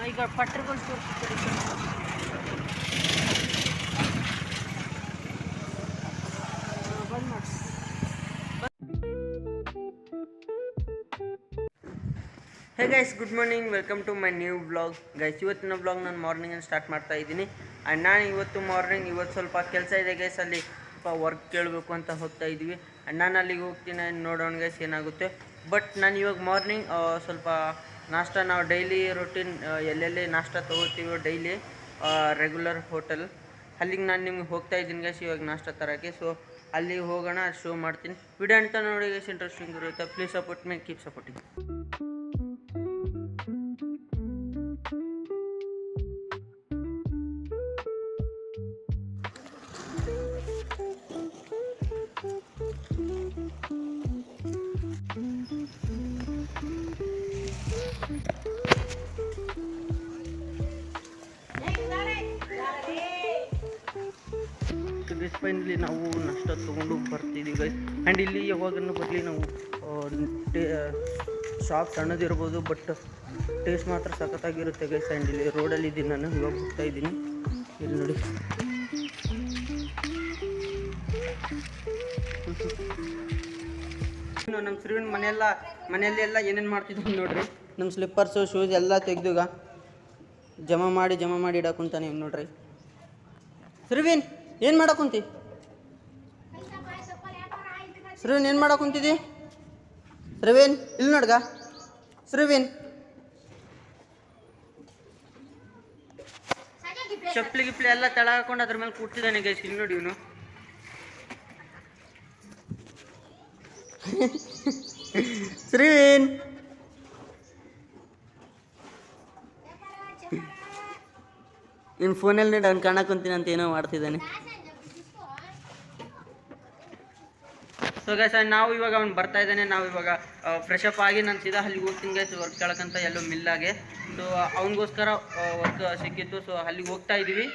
ಈಗ ಪಟ್ಟರುಗಳು ತೋರಿಸ್ತಾರೆ. ಬಂದ್ ಮಾಡಿ. Hey guys, good morning, welcome to my new vlog. Guys, ಇವತ್ತಿನ ವ್ಲಾಗ್ ನಾನು ಮಾರ್ನಿಂಗ್ ಸ್ಟಾರ್ಟ್ ಮಾಡ್ತಾ ಇದ್ದೀನಿ. ಆ್ಯಂಡ್ ನಾನು ಇವತ್ತು ಸ್ವಲ್ಪ ಕೆಲಸ ಇದೆ ಗೈಸ್. ಅಲ್ಲಿ ಸ್ವಲ್ಪ ವರ್ಕ್ ಕೇಳಬೇಕು ಅಂತ ಹೋಗ್ತಾ ಇದ್ದೀವಿ. ಆ್ಯಂಡ್ ನಾನು ಅಲ್ಲಿಗೆ ಹೋಗ್ತೀನಿ, ನೋಡೋಣ ಗೈಸ್ ಏನಾಗುತ್ತೆ. ಬಟ್ ನಾನು ಇವಾಗ ಮಾರ್ನಿಂಗ್ ಸ್ವಲ್ಪ ನಾಷ್ಟ, ನಾವು ಡೈಲಿ ರೂಟೀನ್ ಎಲ್ಲೆಲ್ಲಿ ನಾಷ್ಟ ತೊಗೋತೀವೋ ಡೈಲಿ ರೆಗ್ಯುಲರ್ ಹೋಟೆಲ್, ಅಲ್ಲಿಗೆ ನಾನು ನಿಮ್ಗೆ ಹೋಗ್ತಾ ಇದ್ದೀನಿ ಗೈಸ್ ಇವಾಗ ನಾಷ್ಟ ತರೋಕ್ಕೆ. ಸೊ ಅಲ್ಲಿಗೆ ಹೋಗೋಣ, ಶೋ ಮಾಡ್ತೀನಿ. ವಿಡಿಯೋ ಅಂತ ನೋಡಿ ಗೈಸ್, ಇಂಟ್ರೆಸ್ಟಿಂಗ್ ಇರುತ್ತೆ. Please support me, keep supporting. Finally ನಾವು ನಾಷ್ಟ ತೊಗೊಂಡು ಬರ್ತಿದ್ದೀವಿ ಗೈಸ್. ಆ್ಯಂಡ್ ಇಲ್ಲಿ ಯಾವಾಗಲೂ ಬರಲಿ ನಾವು ಶಾಪ್ ಸಣ್ಣದಿರ್ಬೋದು, ಬಟ್ ಟೇಸ್ಟ್ ಮಾತ್ರ ಸಖತ್ತಾಗಿರುತ್ತೆ ಗೈಸ್. ಆ್ಯಂಡ್ ಇಲ್ಲಿ ರೋಡಲ್ಲಿ ಇದ್ದೀನಿ, ನಾನು ಇವಾಗ ಹೋಗ್ತಾ ಇದ್ದೀನಿ. ಇಲ್ಲಿ ನೋಡಿ, ನಮ್ಮ ಶ್ರೀವಿನ ಮನೆಯಲ್ಲಿ ಎಲ್ಲ ಏನೇನು ಮಾಡ್ತಿದ್ವಿ ನೋಡ್ರಿ. ನಮ್ಮ ಸ್ಲಿಪ್ಪರ್ಸು ಶೂಸ್ ಎಲ್ಲ ತೆಗ್ದುಗ ಜಮಾ ಮಾಡಿ ಇಡಕ್ಕಂತಾನೆ ನೋಡ್ರಿ. ಶ್ರೀವಿನ್, ಏನು ಮಾಡಕ್ಕಂತಿ? ಶ್ರೀವಿನ್, ಏನು ಮಾಡಕ್ಕಂತಿದ್ದಿ? ಶ್ರೀವಿನ್, ಇಲ್ಲಿ ನೋಡ್ಗ. ಶ್ರೀವಿನ್, ಚಪ್ಪಲಿ ಗಿಪ್ಲಿ ಎಲ್ಲ ತಳ ಹಾಕೊಂಡು ಅದ್ರ ಮೇಲೆ ಕೂಡ್ತಿದ್ದಾನೆ ಗೈಸ್. ಇಲ್ಲಿ ನೋಡಿ ಇವನು. ಶ್ರೀವಿನ್, ಇನ್ನು ಫೋನಲ್ಲಿ ನೋಡಿ ಅವ್ನು ಕಾಣಕೊಂತೀನಿ ಅಂತ ಏನೋ ಮಾಡ್ತಿದ್ದಾನೆ. ಸೊ ಗೈಸ್, ನಾವು ಇವಾಗ ಅವ್ನು ಬರ್ತಾ ಇದ್ದಾನೆ. ನಾವು ಇವಾಗ ಫ್ರೆಶ್ ಅಪ್ ಆಗಿ ನಾನು ಸೀದಾ ಅಲ್ಲಿಗೆ ಹೋಗ್ತೀನಿ ಗೈಸ್, ವರ್ಕ್ ಕೇಳಕ್ಕಂತ ಎಲ್ಲೋ ಮಿಲ್ಲಾಗೆ. ಸೊ ಅವನಿಗೋಸ್ಕರ ವರ್ಕ್ ಸಿಕ್ಕಿತ್ತು. ಸೊ ಅಲ್ಲಿಗೆ ಹೋಗ್ತಾ ಇದ್ದೀವಿ.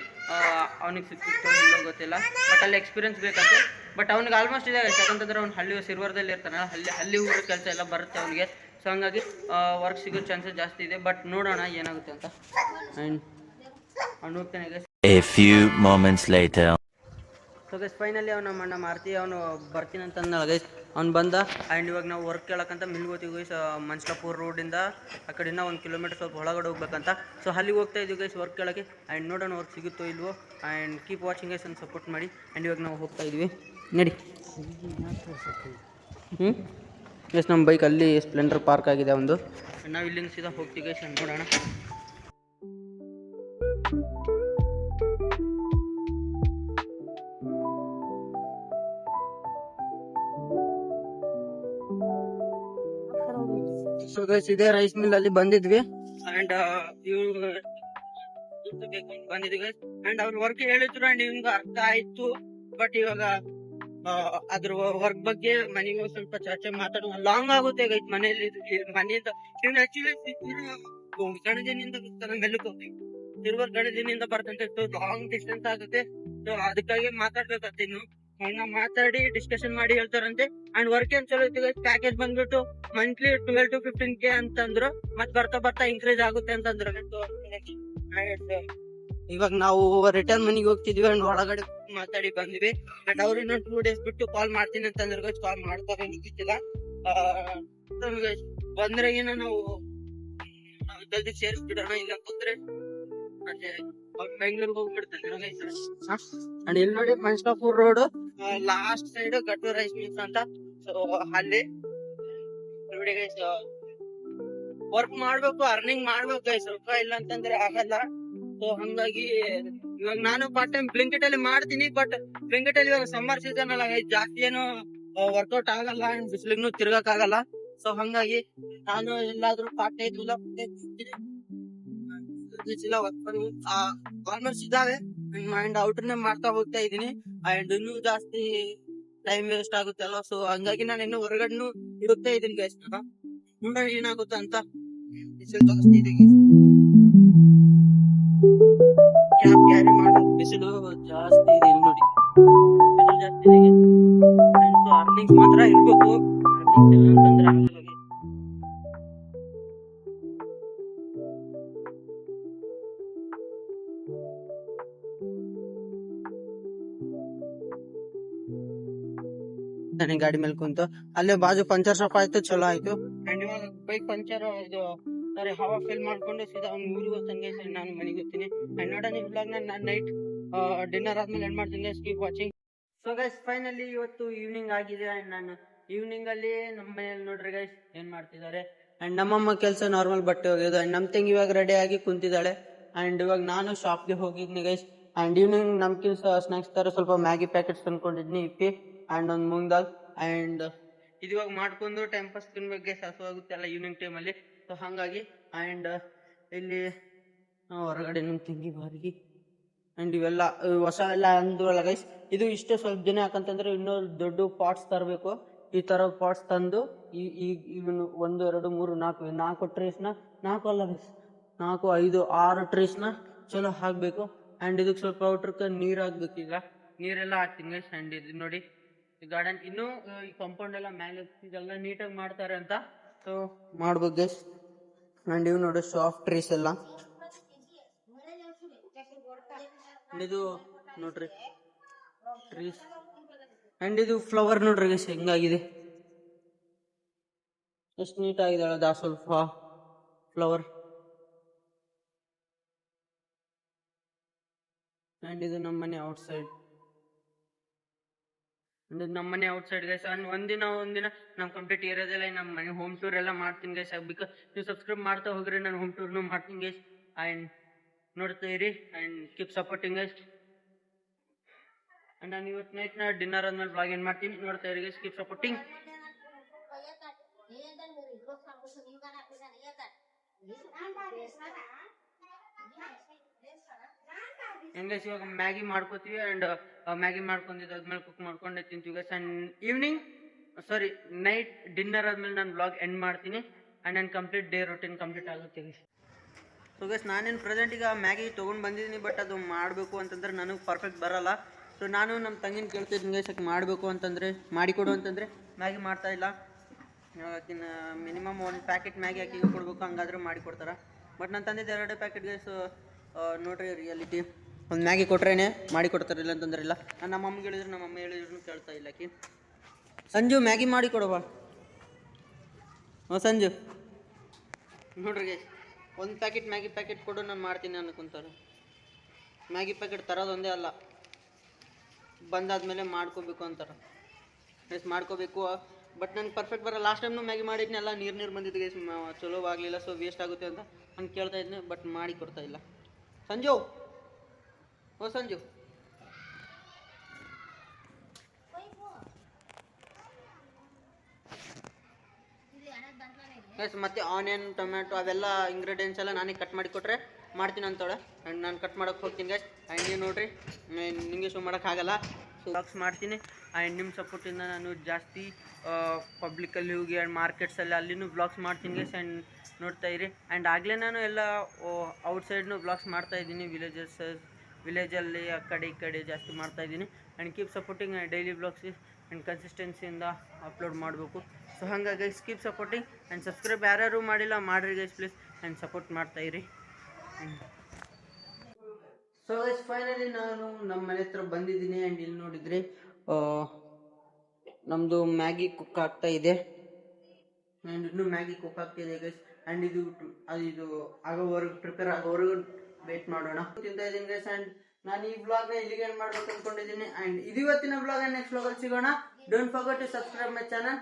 ಅವ್ನಿಗೆ ಸಿಕ್ಕಿತ್ತು ಇಲ್ಲೋ ಗೊತ್ತಿಲ್ಲ, ಬಟ್ ಅಲ್ಲಿ ಎಕ್ಸ್ಪೀರಿಯನ್ಸ್ ಬೇಕಂತೆ. ಬಟ್ ಅವ್ನಿಗೆ ಆಲ್ಮೋಸ್ಟ್ ಇದೆ ಗೈಸ್, ಯಾಕಂತಂದ್ರೆ ಅವ್ನು ಹಳ್ಳಿ ಸಿರ್ವರ್ದಲ್ಲಿ ಇರ್ತಾನೆ. ಹಳ್ಳಿ ಊರ ಕೆಲಸ ಎಲ್ಲ ಬರುತ್ತೆ ಅವನಿಗೆ. ಸೊ ಹಂಗಾಗಿ ವರ್ಕ್ ಸಿಗೋ ಚಾನ್ಸಸ್ ಜಾಸ್ತಿ ಇದೆ. ಬಟ್ ನೋಡೋಣ ಏನಾಗುತ್ತೆ ಅಂತ. ಆ್ಯಂಡ್ ಅವ್ನು ಹೋಗ್ತಾನೆ guys. A few moments later. So guys, finally ನಮ್ಮ ಅಣ್ಣ ಮಾರ್ತಿ ಅವನು ಬರ್ತೀನಿ ಅಂತ ಅಂದಲ್ಲ ಗೈಸ್. ಅವ್ನು ಬಂದ. ಆ್ಯಂಡ್ ಇವಾಗ ನಾವು ವರ್ಕ್ ಕೇಳಕ್ಕಂತ ಮಿಲ್ಗೋತೀವಿ ಗೈಸ್. ಮಂಚ್ಲಾಪುರ್ ರೋಡಿಂದ ಆ ಕಡೆಯಿಂದ 1 ಕಿಲೋಮೀಟರ್ ಸ್ವಲ್ಪ ಒಳಗಡೆ ಹೋಗ್ಬೇಕಂತ. ಸೊ ಅಲ್ಲಿಗೆ ಹೋಗ್ತಾ ಇದ್ದೀವಿ ಗೈಸ್ ವರ್ಕ್ ಕೇಳೋಕ್ಕೆ. ಆ್ಯಂಡ್ ನೋಡೋಣ ವರ್ಕ್ ಸಿಗುತ್ತೋ ಇಲ್ವೋ. ಆ್ಯಂಡ್ ಕೀಪ್ ವಾಚಿಂಗ್ ಗೈಸ್, ಅನ್ನು ಸಪೋರ್ಟ್ ಮಾಡಿ. ಆ್ಯಂಡ್ ಇವಾಗ ನಾವು ಹೋಗ್ತಾ ಇದ್ವಿ, ನಡಿ. ಗೈಸ್, ನಮ್ಮ ಬೈಕ್ ಅಲ್ಲಿ ಸ್ಪ್ಲೆಂಡರ್ ಪಾರ್ಕ್ ಆಗಿದೆ ಒಂದು. ನಾವು ಇಲ್ಲಿಂದ ಸೀದಾ ಹೋಗ್ತೀವಿ ಗೈಸ್, ನೋಡೋಣ. ಸೊ ಗೈಸ್, ಇದೇ ರೈಸ್ ಮಿಲ್ ಅಲ್ಲಿ ಬಂದಿದ್ವಿ. ಅಂಡ್ ಬಂದಿದ್ವಿ ಗೈಸ್. ಅಂಡ್ ಅವ್ರ ವರ್ಕ್ ಹೇಳಿದ್ರು, ಅಂಡ್ ಇವ್ನಿಗೆ ಅರ್ಥ ಆಯ್ತು. ಬಟ್ ಇವಾಗ ಅದ್ರ ವರ್ಕ್ ಬಗ್ಗೆ ಮನೆಗೆ ಸ್ವಲ್ಪ ಚರ್ಚೆ ಮಾತಾಡೋ ಲಾಂಗ್ ಆಗುತ್ತೆ ಗೈಸ್. ಮನೆಯಿಂದ ಇವ್ನು ಆಕ್ಚುಲಿ ಗಣದಿನಿಂದ ಮೆಲ್ಲಕ್ಕೆ ಹೋಗ್ತೀವಿ. ತಿರುವರ್ ಗಣದಿನಿಂದ ಬರ್ತಂತೆ. ಲಾಂಗ್ ಡಿಸ್ಟೆನ್ಸ್ ಆಗುತ್ತೆ. ಸೊ ಅದಕ್ಕಾಗಿ ಮಾತಾಡ್ಬೇಕಂತ ಇನ್ನು ಮಾತಾಡಿ ಡಿಸ್ಕಷನ್ ಮಾಡಿ ಹೇಳ್ತಾರಂತೆ. ಅಂಡ್ ವರ್ಕ್ ಏನ್ ಚಲೋ ಐತಿ ಗೈಸ್. ಪ್ಯಾಕೇಜ್ ಬಂದ್ಬಿಟ್ಟು ಮಂತ್ಲಿ 12 to 15K ಅಂತಂದ್ರು. ಮತ್ ಬರ್ತಾ ಇನ್ಕ್ರೀಸ್ ಆಗುತ್ತೆ ಅಂತಂದ್ರು. ಇವಾಗ ನಾವು ರಿಟರ್ನ್ ಮನೆಗೆ ಹೋಗ್ತಿದ್ವಿ. ಅಂಡ್ ಒಳಗಡೆ ಮಾತಾಡಿ ಬಂದ್ವಿ. ಬಟ್ ಅವ್ರು ಇನ್ನೊಂದು 2 days ಬಿಟ್ಟು ಕಾಲ್ ಮಾಡ್ತೀನಿ ಅಂತಂದ್ರೆ ಗೈಸ್, ಕಾಲ್ ಮಾಡ್ತಾರೆ ಗೊತ್ತಿಲ್ಲ. ಬಂದ್ರೆ ಏನೋ ನಾವು ಜಲ್ದಿ ಸೇರಿಸ್ಬಿಡೋಣ, ಇಲ್ಲ ಕೂತ್ರೆ ಬೆಂಗಳೂರಿಗೆ ಹೋಗ್ಬಿಡ್ತಾರೆ. ಅಂಡ್ ಇಲ್ಲಿ ನೋಡಿ, Manchlapur road last side Gattu rice mills ಅಂತ. ಸೊ ಅಲ್ಲಿ ನೋಡಿ ಗೈಸ್, ವರ್ಕ್ ಮಾಡ್ಬೇಕು, ಅರ್ನಿಂಗ್ ಮಾಡ್ಬೇಕು ಗೈಸ್. ರೊಕ್ಕ ಇಲ್ಲ ಅಂತಂದ್ರೆ ಆಗಲ್ಲ. ಸೊ ಹಂಗಾಗಿ ಇವಾಗ ನಾನು ಪಾರ್ಟ್ ಟೈಮ್ ಬ್ಲಿಂಕಿಟ್ ಅಲ್ಲಿ ಮಾಡ್ತೀನಿ. ಬಟ್ ಬ್ಲಿಂಕಿಟ್ ಅಲ್ಲಿ ಇವಾಗ ಸಮ್ಮರ್ ಸೀಸನ್ ಅಲ್ಲ ಗೈಸ್, ಜಾಸ್ತಿ ಏನು ವರ್ಕೌಟ್ ಆಗಲ್ಲ. ಅಂಡ್ ಬಿಸಿಲಿಗೂ ತಿರ್ಗಕ್ ಆಗಲ್ಲ. ಸೊ ಹಂಗಾಗಿ ನಾನು ಎಲ್ಲಾದ್ರೂ ಪಾರ್ಟ್ ಟೈಮ್ ಆಲ್ಮೋಸ್ಟ್ ಇದಾವೆ. ಅಂಡ್ ಔಟ್ರನ್ನೇ ಮಾಡ್ತಾ ಹೋಗ್ತಾ ಇದೀನಿ. ಅಂಡ್ ಇನ್ನೂ ಜಾಸ್ತಿ ಟೈಮ್ ವೇಸ್ಟ್ ಆಗುತ್ತೆ ಅಲ್ವಾ. ಸೊ ಹಂಗಾಗಿ ನಾನು ಇನ್ನು ಹೊರಗಡೆನು ಇಡುತ್ತಾ ಇದೀನಿ ಗೈಸ್. ನೋಡೋಣ ಏನಾಗುತ್ತೆ ಅಂತ. ಬಿಸಿಲು ಜಾಸ್ತಿ ಇದೆ ಗೈಸ್, ಕ್ಯಾಬ್ ಕ್ಯಾರಿ ಮಾಡೋದು. ಬಿಸಿಲು ಜಾಸ್ತಿ ಇದೆ ಇಲ್ಲಿ ನೋಡಿ, ಬಿಸಿಲು ಜಾಸ್ತಿ ಇದೆ. ಸೊ ಅರ್ನಿಂಗ್ಸ್ ಮಾತ್ರ ಇರ್ಬೇಕು. ಅರ್ನಿಂಗ್ಸ್ ಇಲ್ಲ ಅಂತಂದ್ರೆ ಆಗಲ್ಲ. ನನಗೆ ಗಾಡಿ ಮೇಲೆ ಕುಂತು ಅಲ್ಲೇ ಬಾಜು ಪಂಚರ್ ಶಾಪ್ ಆಯ್ತು, ಚಲೋ ಆಯ್ತು. ಅಂಡ್ ಇವಾಗ ಬೈಕ್ ಪಂಚರ್ ಇದು ಸಾರಿ ಹವಾ ಫಿಲ್ ಮಾಡ್ಕೊಂಡು ಸೀದಾ ಅವ್ನ ಊರಿಗೆ ಹೋಗ್ತಾನೆ ಗೈಸ್. ನಾನು ಮನೆಗೆ ಹೋಗ್ತೀನಿ. ಅಂಡ್ ನೋಡೋಣ ಈ ವ್ಲಾಗ್ ನಾನು ನೈಟ್ ಡಿನ್ನರ್ ಆದ್ಮೇಲೆ ಎಂಡ್ ಮಾಡ್ತೀನಿ guys. Keep watching. So guys finally ಇವತ್ತು ಈವ್ನಿಂಗ್ ಆಗಿದೆ. ಅಂಡ್ ನಾನು ಈವ್ನಿಂಗ್ ಅಲ್ಲಿ ನಮ್ಮ ಮನೆಯಲ್ಲಿ ನೋಡ್ರಿ ಗೈಸ್ ಏನ್ ಮಾಡ್ತಿದ್ದಾರೆ. ಅಂಡ್ ನಮ್ಮಮ್ಮ ಕೆಲಸ ನಾರ್ಮಲ್ ಬಟ್ಟೆ ಹೋಗಿದ್ದು. ಅಂಡ್ ನಮ್ ತಂಗಿ ಇವಾಗ ರೆಡಿ ಆಗಿ ಕುಂತಿದ್ದಾಳೆ. ಅಂಡ್ ಇವಾಗ ನಾನು ಶಾಪ್ಗೆ ಹೋಗಿದ್ನಿ guys. And evening namkeen snacks ತರ ಸ್ವಲ್ಪ ಮ್ಯಾಗಿ ಪ್ಯಾಕೆಟ್ಸ್ ತಂದ್ಕೊಂಡಿದ್ನಿ ಇಪ್ಪಿ ಅಂಡ್ ಒಂದು ಮೂಂಗ್ ದಾಲ್. ಅಂಡ್ ಇವಾಗ ಮಾಡ್ಕೊಂಡು ಟೈಮ್ ಪಾಸ್ ತಿನ್ಬೇಕು ಗೈಸ್, ಹಸುವಾಗುತ್ತೆ ಅಲ್ಲ ಈವ್ನಿಂಗ್ ಟೈಮಲ್ಲಿ. ಸೊ ಹಾಗಾಗಿ ಅಂಡ್ ಇಲ್ಲಿ ಹೊರಗಡೆ ನಮ್ ತಂಗಿ ಬಾರಿಗೆ ಅಂಡ್ ಇವೆಲ್ಲ ಹೊಸ ಎಲ್ಲ ಅಂದ್ವಲ್ಲ ಗೈಸ್. ಇದು ಇಷ್ಟೇ ಸ್ವಲ್ಪ ದಿನ, ಯಾಕಂತಂದ್ರೆ ಇನ್ನೂ ದೊಡ್ಡ ಪಾಟ್ಸ್ ತರಬೇಕು. ಈ ತರ ಪಾಟ್ಸ್ ತಂದು ಇವನು 1 2 3 4 ಟ್ರೇಸ್ನ 4 ಅಲ್ಲ ಗೈಸ್ 4 5 6 ಟ್ರೇಸ್ನ ಚಲೋ ಹಾಕ್ಬೇಕು. ಅಂಡ್ ಇದಕ್ಕೆ ಸ್ವಲ್ಪ ಔಟ್ರಕ್ಕೆ ನೀರ್ ಹಾಕ್ಬೇಕು. ಈಗ ನೀರೆಲ್ಲ ಹಾಕ್ತೀನಿ ಗೈಸ್. ಅಂಡ್ ಇದು ನೋಡಿ ಈ ಗಾರ್ಡನ್ ಇನ್ನೂ ಈ ಕಾಂಪೌಂಡ್ ಎಲ್ಲ ಮೇಲೆ ಇದೆಲ್ಲ ನೀಟಾಗಿ ಮಾಡ್ತಾರೆ ಅಂತ. ಸೊ ಮಾಡ್ಬೇಕು ಗೈಸ್. ಅಂಡ್ ಇವ್ ನೋಡಿ ಸಾಫ್ಟ್ ಟ್ರೀಸ್ ಎಲ್ಲ ಇದು ನೋಡ್ರಿ ಟ್ರೀಸ್. ಅಂಡ್ ಇದು ಫ್ಲವರ್ ನೋಡ್ರಿ ಗೈಸ್ ಹೆಂಗಾಗಿದೆ, ಎಷ್ಟು ನೀಟ್ ಆಗಿದಾಳೆ ದಾ ಸ್ವಲ್ಪ ಫ್ಲವರ್. ಅಂಡ್ ಇದು ನಮ್ಮನೆ ಔಟ್ ಸೈಡ್. ನಮ್ಮನೆ ಔಟ್ ಸೈಡ್ ಗೈಸ್. ಅಂಡ್ ಒಂದಿನ ನಮ್ ಕಂಪ್ಲೀಟ್ ಏರಿಯಾದಲ್ಲ ನಮ್ಮ ಮನೆ ಹೋಮ್ ಟೂರ್ ಎಲ್ಲ ಮಾಡ್ತೀನಿ ಗೈಸ್. ಬಿಕಾಸ್ ನೀವು ಸಬ್ಸ್ಕ್ರೈಬ್ ಮಾಡ್ತಾ ಹೋಗ್ರಿ, ನಾನು ಹೋಮ್ ಟೂರ್ನು ಮಾಡ್ತೀನಿ ಗೈಸ್. ಅಂಡ್ ನೋಡ್ತಾ ಇರಿ and keep supporting guys. And ನಾನು ಇವತ್ತು ನೈಟ್ ಡಿನ್ನರ್ ಆದ್ಮೇಲೆ ಬ್ಲಾಗ್ ಏನ್ ಮಾಡ್ತೀನಿ ನೋಡ್ತಾ ಇರಿ ಗೈಸ್. Keep supporting. ಹೆಂಗೈಸ್ ಇವಾಗ ಮ್ಯಾಗಿ ಮಾಡ್ಕೋತೀವಿ. ಅಂಡ್ ಮ್ಯಾಗಿ ಮಾಡ್ಕೊಂಡಿದ್ದಾದ್ಮೇಲೆ ಕುಕ್ ಮಾಡ್ಕೊಂಡೆ ತಿಂತೀವಿ guys. And evening sorry night dinner ಆದ್ಮೇಲೆ ನಾನು ಬ್ಲಾಗ್ ಎಂಡ್ ಮಾಡ್ತೀನಿ. ಅಂಡ್ ನನ್ನ ಕಂಪ್ಲೀಟ್ ಡೇ ರೂಟೀನ್ ಕಂಪ್ಲೀಟ್ ಆಗುತ್ತೆ ಗೈಸ್. ಸೊ ಗೈಸ್ ನಾನೇನು ಪ್ರೆಸೆಂಟ್ ಈಗ ಮ್ಯಾಗಿ ತೊಗೊಂಡು ಬಂದಿದ್ದೀನಿ, ಬಟ್ ಅದು ಮಾಡಬೇಕು ಅಂತಂದ್ರೆ ನನಗೆ ಪರ್ಫೆಕ್ಟ್ ಬರಲ್ಲ. ಸೊ ನಾನು ನಮ್ಮ ತಂಗಿನ ಕೇಳ್ತಿದ್ದೀನಿ ಗೈಸ್ ಯಾಕೆ ಮಾಡಬೇಕು ಅಂತಂದರೆ ಮಾಡಿಕೊಡು ಅಂತಂದರೆ ಮ್ಯಾಗಿ ಮಾಡ್ತಾ ಇಲ್ಲ. ಆಕಿನ ಮಿನಿಮಮ್ 1 ಪ್ಯಾಕೆಟ್ ಮ್ಯಾಗಿ ಆಕಿಗೆ ಕೊಡಬೇಕು, ಹಂಗಾದ್ರೆ ಮಾಡಿಕೊಡ್ತಾರೆ. ಬಟ್ ನಾನು ತಂದಿದ್ದು 2 ಪ್ಯಾಕೆಟ್ ಗೈಸ್. ನೋಡ್ರಿ ರಿಯಾಲಿಟಿ, ಒಂದು ಮ್ಯಾಗಿ ಕೊಟ್ರೇನೆ ಮಾಡಿ ಕೊಡ್ತಾರೆ, ಇಲ್ಲ ಅಂತಂದ್ರೆ ಇಲ್ಲ. ನಾನು ನಮ್ಮ ಅಮ್ಮಗೆ ಹೇಳಿದ್ರೆ ನಮ್ಮ ಅಮ್ಮ ಹೇಳಿದ್ರು ಕೇಳ್ತಾ ಇಲ್ಲ ಆಕಿ. ಸಂಜು ಮ್ಯಾಗಿ ಮಾಡಿ ಕೊಡುವ. ಸಂಜು ನೋಡ್ರಿ ಗೈಸ್ 1 ಪ್ಯಾಕೆಟ್ ಮ್ಯಾಗಿ ಪ್ಯಾಕೆಟ್ ಕೊಡು, ನಾನು ಮಾಡ್ತೀನಿ ಅನ್ಕೊಂತಾರೆ. ಮ್ಯಾಗಿ ಪ್ಯಾಕೆಟ್ ತರೋದೊಂದೇ ಅಲ್ಲ, ಬಂದಾದ್ಮೇಲೆ ಮಾಡ್ಕೋಬೇಕು ಅಂತಾರೆ ಗೈಸ್. ಮಾಡ್ಕೋಬೇಕು ಬಟ್ ನನಗೆ ಪರ್ಫೆಕ್ಟ್ ಬರಲ್ಲ. ಲಾಸ್ಟ್ ಟೈಮ್ನು ಮ್ಯಾಗಿ ಮಾಡಿದ್ನೆಲ್ಲ ನೀರು ಬಂದಿದ್ದು ಗೈಸ್, ಚಲೋ ಆಗಲಿಲ್ಲ. ಸೊ ವೇಸ್ಟ್ ಆಗುತ್ತೆ ಅಂತ ನಾನು ಕೇಳ್ತಾ ಇದ್ದೀನಿ, ಬಟ್ ಮಾಡಿ ಕೊಡ್ತಾ ಇಲ್ಲ. ಸಂಜು ಸಂಜು ಗೈಸ್ ಮತ್ತೆ ಆನಿಯನ್ ಟೊಮ್ಯಾಟೊ ಅವೆಲ್ಲ ಇಂಗ್ರೀಡಿಯೆಂಟ್ಸ್ ಎಲ್ಲ ನಾನೇ ಕಟ್ ಮಾಡಿ ಕೊಟ್ಟರೆ ಮಾಡ್ತೀನಿ ಅಂತೇಳೆ. ಆ್ಯಂಡ್ ನಾನು ಕಟ್ ಮಾಡೋಕ್ಕೆ ಹೋಗ್ತೀನಿ ಗೈಸ್. ಆ್ಯಂಡ್ ನೀವು ನೋಡಿರಿ ನಿಮಗೆ ಶೋ ಮಾಡೋಕ್ಕಾಗಲ್ಲ, ಸೊ ಬಾಕ್ಸ್ ಮಾಡ್ತೀನಿ. ಆ್ಯಂಡ್ ನಿಮ್ಮ ಸಪೋರ್ಟಿಂದ ನಾನು ಜಾಸ್ತಿ ಪಬ್ಲಿಕಲ್ಲಿ ಹೋಗಿ ಆ್ಯಂಡ್ ಮಾರ್ಕೆಟ್ಸಲ್ಲಿ ಅಲ್ಲಿನೂ ಬ್ಲಾಗ್ಸ್ ಮಾಡ್ತೀನಿ ಗೈಸ್. ಆ್ಯಂಡ್ ನೋಡ್ತಾ ಇರಿ. ಆ್ಯಂಡ್ ಆಗಲೇ ನಾನು ಎಲ್ಲ ಔಟ್ಸೈಡ್ನು ಬ್ಲಾಗ್ಸ್ ಮಾಡ್ತಾಯಿದ್ದೀನಿ, ವಿಲೇಜಲ್ಲಿ ಆ ಕಡೆ ಈ ಕಡೆ ಜಾಸ್ತಿ ಮಾಡ್ತಾಯಿದ್ದೀನಿ. And keep supporting daily blogs and ಕನ್ಸಿಸ್ಟೆನ್ಸಿಯಿಂದ ಅಪ್ಲೋಡ್ ಮಾಡಬೇಕು. ಸೊ ಹಂಗಾಗಿ guys keep supporting and subscribe ಯಾರ್ಯಾರು ಮಾಡಿಲ್ಲ ಮಾಡಿರಿ ಗೈಸ್ ಪ್ಲೀಸ್. ಆ್ಯಂಡ್ ಸಪೋರ್ಟ್ ಮಾಡ್ತಾಯಿರಿ. ಸೊ ಗೈಸ್ ಫೈನಲಿ ನಾನು ನಮ್ಮ ಮನೆ ಹತ್ರ ಬಂದಿದ್ದೀನಿ. ಆ್ಯಂಡ್ ಇಲ್ಲಿ ನೋಡಿದ್ರಿ ನಮ್ಮದು ಮ್ಯಾಗಿ ಕುಕ್ ಆಗ್ತಾ ಇದೆ. ಆ್ಯಂಡ್ ಇನ್ನೂ ಮ್ಯಾಗಿ ಕುಕ್ ಆಗ್ತಿದೆ ಗೈಸ್. ಆ್ಯಂಡ್ ಇದು ಆಗೋವರೆಗೂ ಪ್ರಿಪೇರ್ ಆಗೋವರೆಗೂ ವೇಟ್ ಮಾಡೋಣ ತಿಂತಾ ಇದ್ದೀನಿ ಗೈಸ್. ಆ್ಯಂಡ್ ನಾನು ಈ ಬ್ಲಾಗ್ನ ಇಲ್ಲಿಗೆ ಏನು ಮಾಡ್ಬೇಕು ಅಂದ್ಕೊಂಡಿದ್ದೀನಿ. ಆ್ಯಂಡ್ ಇದು ಇವತ್ತಿನ ಬ್ಲಾಗ್. ನೆಕ್ಸ್ಟ್ ಬ್ಲಾಗಲ್ಲಿ ಸಿಗೋಣ. Don't forget to subscribe my channel.